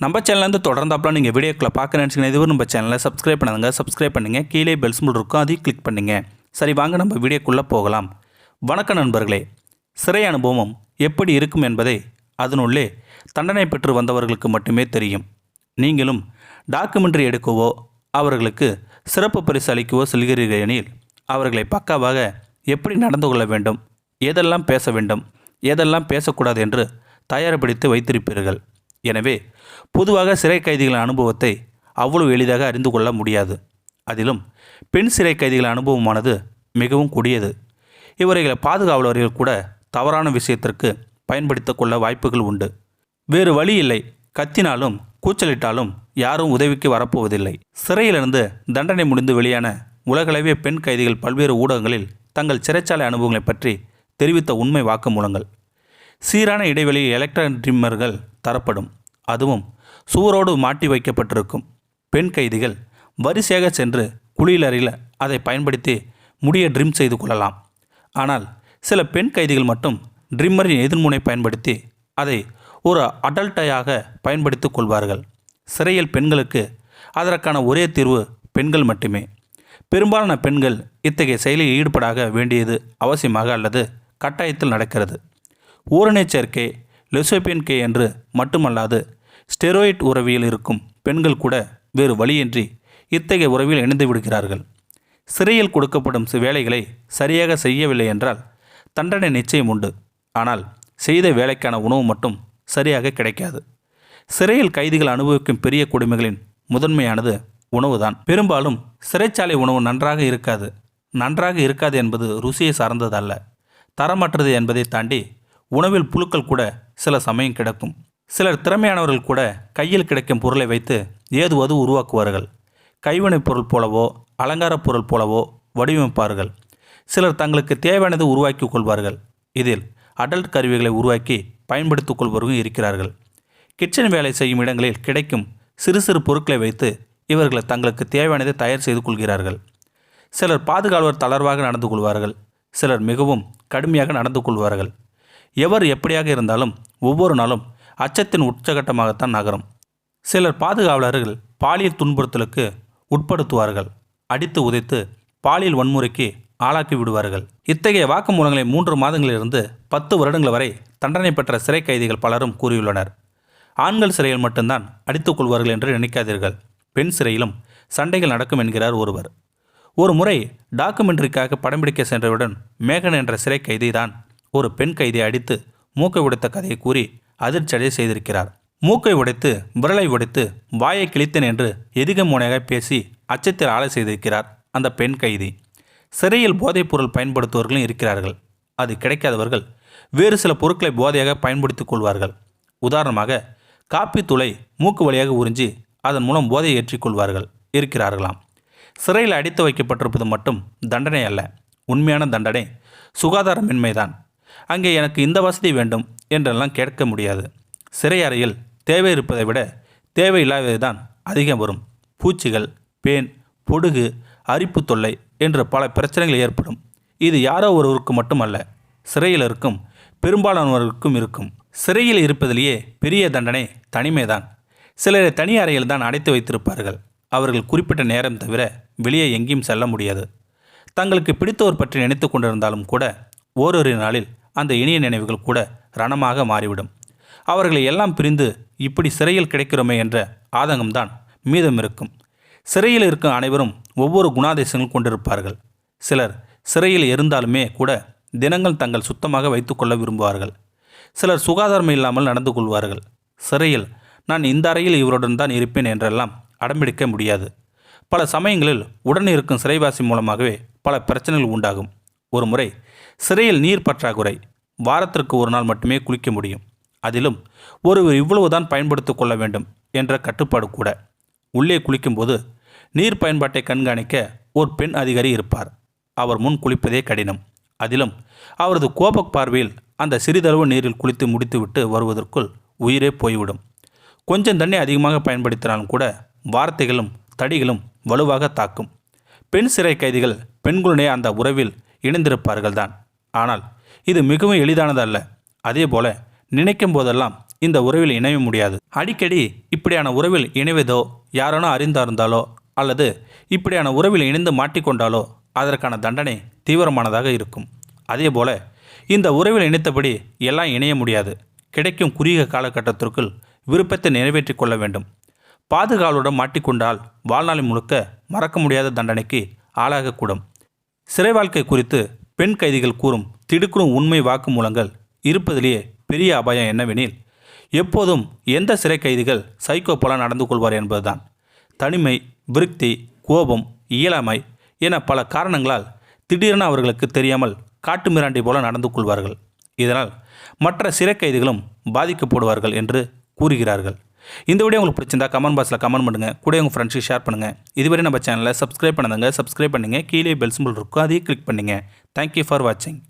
நம்ம சேனல்லேருந்து தொடர்ந்தாப்பலாம் நீங்கள் வீடியோக்களை பார்க்க நினச்சிங்கன்னா இதுவரை நம்ம சேனலை சப்ஸ்கிரைப் பண்ணாதுங்க. சப்ஸ்கிரைப் பண்ணுங்கள். கீழே பெல் சிம்பல் இருக்கும், அதையும் கிளிக் பண்ணுங்கள். சரி, வாங்க நம்ம வீடியோக்குள்ளே போகலாம். வணக்கம் நண்பர்களே. சிறை அனுபவம் எப்படி இருக்கும் என்பதை அதனுள்ளே தண்டனை பெற்று வந்தவர்களுக்கு மட்டுமே தெரியும். நீங்களும் டாக்குமெண்ட்ரி எடுக்கவோ அவர்களுக்கு சிறப்பு பரிசு அளிக்கவோ செல்கிறீர்கள் எனில் அவர்களை பக்காவாக எப்படி நடந்து கொள்ள வேண்டும், எதெல்லாம் பேச வேண்டும், எதெல்லாம் பேசக்கூடாது என்று தயார்படுத்தி வைத்திருப்பீர்கள். எனவே பொதுவாக சிறை கைதிகளின் அனுபவத்தை அவ்வளவு எளிதாக அறிந்து கொள்ள முடியாது. அதிலும் பெண் சிறை கைதிகளின் அனுபவமானது மிகவும் கொடியது. இவர்களை பாதுகாவலர்கள் கூட தவறான விஷயத்திற்கு பயன்படுத்த கொள்ள வாய்ப்புகள் உண்டு. வேறு வழி இல்லை. கத்தினாலும் கூச்சலிட்டாலும் யாரும் உதவிக்கு வரப்போவதில்லை. சிறையிலிருந்து தண்டனை முடிந்து வெளியான உலகளவிய பெண் கைதிகள் பல்வேறு ஊடகங்களில் தங்கள் சிறைச்சாலை அனுபவங்களை பற்றி தெரிவித்த உண்மை வாக்குமூலங்கள். சீரான இடைவெளியில் எலக்ட்ரானிக் ட்ரிம்மர்கள் தரப்படும். அதுவும் சுவரோடு மாட்டி வைக்கப்பட்டிருக்கும். பெண் கைதிகள் வரிசையாக சென்று குளியலறையில் அதை பயன்படுத்தி முடியை ட்ரிம் செய்து கொள்ளலாம். ஆனால் சில பெண் கைதிகள் மட்டும் ட்ரிம்மரின் எதிர்முனை பயன்படுத்தி அதை ஒரு அடல்ட்டையாக பயன்படுத்தி கொள்வார்கள். சிறையில் பெண்களுக்கு அதற்கான ஒரே தீர்வு பெண்கள் மட்டுமே. பெரும்பாலான பெண்கள் இத்தகைய செயலில் ஈடுபடாக வேண்டியது அவசியமாக அல்லது கட்டாயத்தில் நடக்கிறது. ஊரணை சேர்க்கை, லெசோபியன் கே என்று மட்டுமல்லாது ஸ்டெராய்ட் உறவியில் இருக்கும் பெண்கள் கூட வேறு வழியின்றி இத்தகைய உறவில் இணைந்து விடுகிறார்கள். சிறையில் கொடுக்கப்படும் வேலைகளை சரியாக செய்யவில்லை என்றால் தண்டனை நிச்சயம் உண்டு. ஆனால் செய்த வேலைக்கான உணவு மட்டும் சரியாக கிடைக்காது. சிறையில் கைதிகள் அனுபவிக்கும் பெரிய கொடுமைகளின் முதன்மையானது உணவுதான். பெரும்பாலும் சிறைச்சாலை உணவு நன்றாக இருக்காது என்பது ருசியை சார்ந்ததல்ல, தரமற்றது என்பதை தாண்டி உணவில் புழுக்கள் கூட சில சமயம் கிடக்கும். சிலர் திறமையானவர்கள் கூட கையில் கிடைக்கும் பொருளை வைத்து ஏதுவது உருவாக்குவார்கள். கைவினைப் பொருள் போலவோ அலங்கார பொருள் போலவோ வடிவமைப்பார்கள். சிலர் தங்களுக்கு தேவையானது உருவாக்கி கொள்வார்கள். இதில் அடல்ட் கருவிகளை உருவாக்கி பயன்படுத்திக் கொள்வர்களும் இருக்கிறார்கள். கிச்சன் வேலை செய்யும் இடங்களில் கிடைக்கும் சிறு சிறு பொருட்களை வைத்து இவர்கள் தங்களுக்கு தேவையானதை தயார் செய்து கொள்கிறார்கள். சிலர் பாதுகாவலர் தளர்வாக நடந்து கொள்வார்கள். சிலர் மிகவும் கடுமையாக நடந்து கொள்வார்கள். எவர் எப்படியாக இருந்தாலும் ஒவ்வொரு நாளும் அச்சத்தின் உச்சகட்டமாகத்தான் நகரும். சிலர் பாதுகாவலர்கள் பாலியல் துன்புறுத்தலுக்கு உட்படுத்துவார்கள். அடித்து உதைத்து பாலியல் வன்முறைக்கு ஆளாக்கி விடுவார்கள். இத்தகைய வாக்குமூலங்களை 3 மாதங்களிலிருந்து 10 வருடங்கள் வரை தண்டனை பெற்ற சிறை கைதிகள் பலரும் கூறியுள்ளனர். ஆண்கள் சிறையில் மட்டும்தான் அடித்துக் கொள்வார்கள் என்று நினைக்காதீர்கள். பெண் சிறையிலும் சண்டைகள் நடக்கும் என்கிறார் ஒருவர். ஒரு முறை டாக்குமெண்ட்ரிக்காக படம் பிடிக்க சென்றவுடன் மேகன் என்ற சிறை கைதி தான் ஒரு பெண் கைதியை அடித்து மூக்கை உடைத்த கதையை கூறி அதிர்ச்சியடைய செய்திருக்கிறார். மூக்கை உடைத்து, விரலை உடைத்து, வாயை கிழித்தேன் என்று எதிகமோனையாக பேசி அச்சத்தில் ஆளை செய்திருக்கிறார் அந்த பெண் கைதி. சிறையில் போதைப் பொருள் பயன்படுத்துவர்களும் இருக்கிறார்கள். அது கிடைக்காதவர்கள் வேறு சில பொருட்களை போதையாக பயன்படுத்திக் கொள்வார்கள். உதாரணமாக காப்பி தூளை மூக்கு வழியாக உறிஞ்சி அதன் மூலம் போதையை ஏற்றிக்கொள்வார்கள் இருக்கிறார்களாம். சிறையில் அடைத்து வைக்கப்பட்டிருப்பது மட்டும் தண்டனை அல்ல. உண்மையான தண்டனை சுகாதாரமின்மைதான். அங்கே எனக்கு இந்த வசதி வேண்டும் என்றெல்லாம் கேட்க முடியாது. சிறை அறையில் தேவை இருப்பதை விட தேவையில்லாதது தான் அதிகம் வரும். பூச்சிகள், பேன், பொடுகு, அரிப்பு தொல்லை என்று பல பிரச்சனைகள் ஏற்படும். இது யாரோ ஒருவருக்கு மட்டுமல்ல, சிறையில் இருக்கும் பெரும்பாலானவர்களுக்கும் இருக்கும். சிறையில் இருப்பதிலேயே பெரிய தண்டனை தனிமைதான். சிலரை தனி அறையில் தான் அடைத்து வைத்திருப்பார்கள். அவர்கள் குறிப்பிட்ட நேரம் தவிர வெளியே எங்கேயும் செல்ல முடியாது. தங்களுக்கு பிடித்தவர் பற்றி நினைத்து கொண்டிருந்தாலும் கூட ஓரொரு நாளில் அந்த இனிய நினைவுகள் கூட ரணமாக மாறிவிடும். அவர்களை எல்லாம் பிரிந்து இப்படி சிறையில் கிடைக்கிறோமே என்ற ஆதங்கம்தான் மீதம் இருக்கும். சிறையில் இருக்கும் அனைவரும் ஒவ்வொரு குணாதிசயங்கள் கொண்டிருப்பார்கள். சிலர் சிறையில் இருந்தாலுமே கூட தினங்கள் தங்கள் சுத்தமாக வைத்துக்கொள்ள விரும்புவார்கள். சிலர் சுகாதாரம் இல்லாமல் நடந்து கொள்வார்கள். சிறையில் நான் இந்த அறையில் இவருடன் தான் இருப்பேன் என்றெல்லாம் அடம்பிடிக்க முடியாது. பல சமயங்களில் உடன் இருக்கும் சிறைவாசி மூலமாகவே பல பிரச்சனைகள் உண்டாகும். ஒரு முறை சிறையில் நீர் பற்றாக்குறை. வாரத்திற்கு ஒரு நாள் மட்டுமே குளிக்க முடியும். அதிலும் ஒருவர் இவ்வளவுதான் பயன்படுத்திக் கொள்ள வேண்டும் என்ற கட்டுப்பாடு கூட. உள்ளே குளிக்கும்போது நீர் பயன்பாட்டை கண்காணிக்க ஒரு பெண் அதிகாரி இருப்பார். அவர் முன் குளிப்பதே கடினம். அதிலும் அவரது கோபக் பார்வையில் அந்த சிறிதளவு நீரில் குளித்து முடித்துவிட்டு வருவதற்குள் உயிரே போய்விடும். கொஞ்சம் தண்ணி அதிகமாக பயன்படுத்தினாலும் கூட வார்த்தைகளும் தடிகளும் வலுவாக தாக்கும். பெண் சிறை கைதிகள் பெண்களுடைய அந்த உறவில் இணைந்திருப்பார்கள் தான். ஆனால் இது மிகவும் எளிதானது அல்ல. அதே போல நினைக்கும் போதெல்லாம் இந்த உறவில் இணைய முடியாது. அடிக்கடி இப்படியான உறவில் இணைவதோ யாரானோ அறிந்தார்ந்தாலோ அல்லது இப்படியான உறவில் இணைந்து மாட்டிக்கொண்டாலோ அதற்கான தண்டனை தீவிரமானதாக இருக்கும். அதேபோல இந்த உறவில் இணைத்தபடி எல்லாம் இணைய முடியாது. கிடைக்கும் குறுகிய காலகட்டத்திற்குள் விருப்பத்தை நிறைவேற்றி கொள்ள வேண்டும். பாதுகாவலுடன் மாட்டிக்கொண்டால் வாழ்நாள் முழுக்க மறக்க முடியாத தண்டனைக்கு ஆளாகக்கூடும். சிறை வாழ்க்கை குறித்து பெண் கைதிகள் கூறும் திடுக்குறும் உண்மை வாக்குமூலங்கள் இருப்பதிலேயே பெரிய அபாயம் என்னவெனில், எப்போதும் எந்த சிறை கைதிகள் சைக்கோ போல நடந்து கொள்வார் என்பதுதான். தனிமை, விரக்தி, கோபம், இயலாமை என பல காரணங்களால் திடீரென அவர்களுக்கு தெரியாமல் காட்டுமிராண்டி போல நடந்து கொள்வார்கள். இதனால் மற்ற சிறை கைதிகளும் பாதிக்கப்படுவார்கள் என்று கூறுகிறார்கள். இந்த வீடியோ உங்களுக்கு பிடிச்சிருந்தா கமெண்ட் பாக்ஸில் கமெண்ட் பண்ணுங்கள். கூட உங்கள் ஃப்ரெண்ட்ஸுக்கு ஷேர் பண்ணுங்கள். இதுவரை நம்ம சேனலை சப்ஸ்கிரைப் பண்ணுங்க. கீழே பெல் சிம்பிள் இருக்கும், அதையும் கிளிக் பண்ணுங்கள். தேங்க்யூ ஃபார் வாட்சிங்.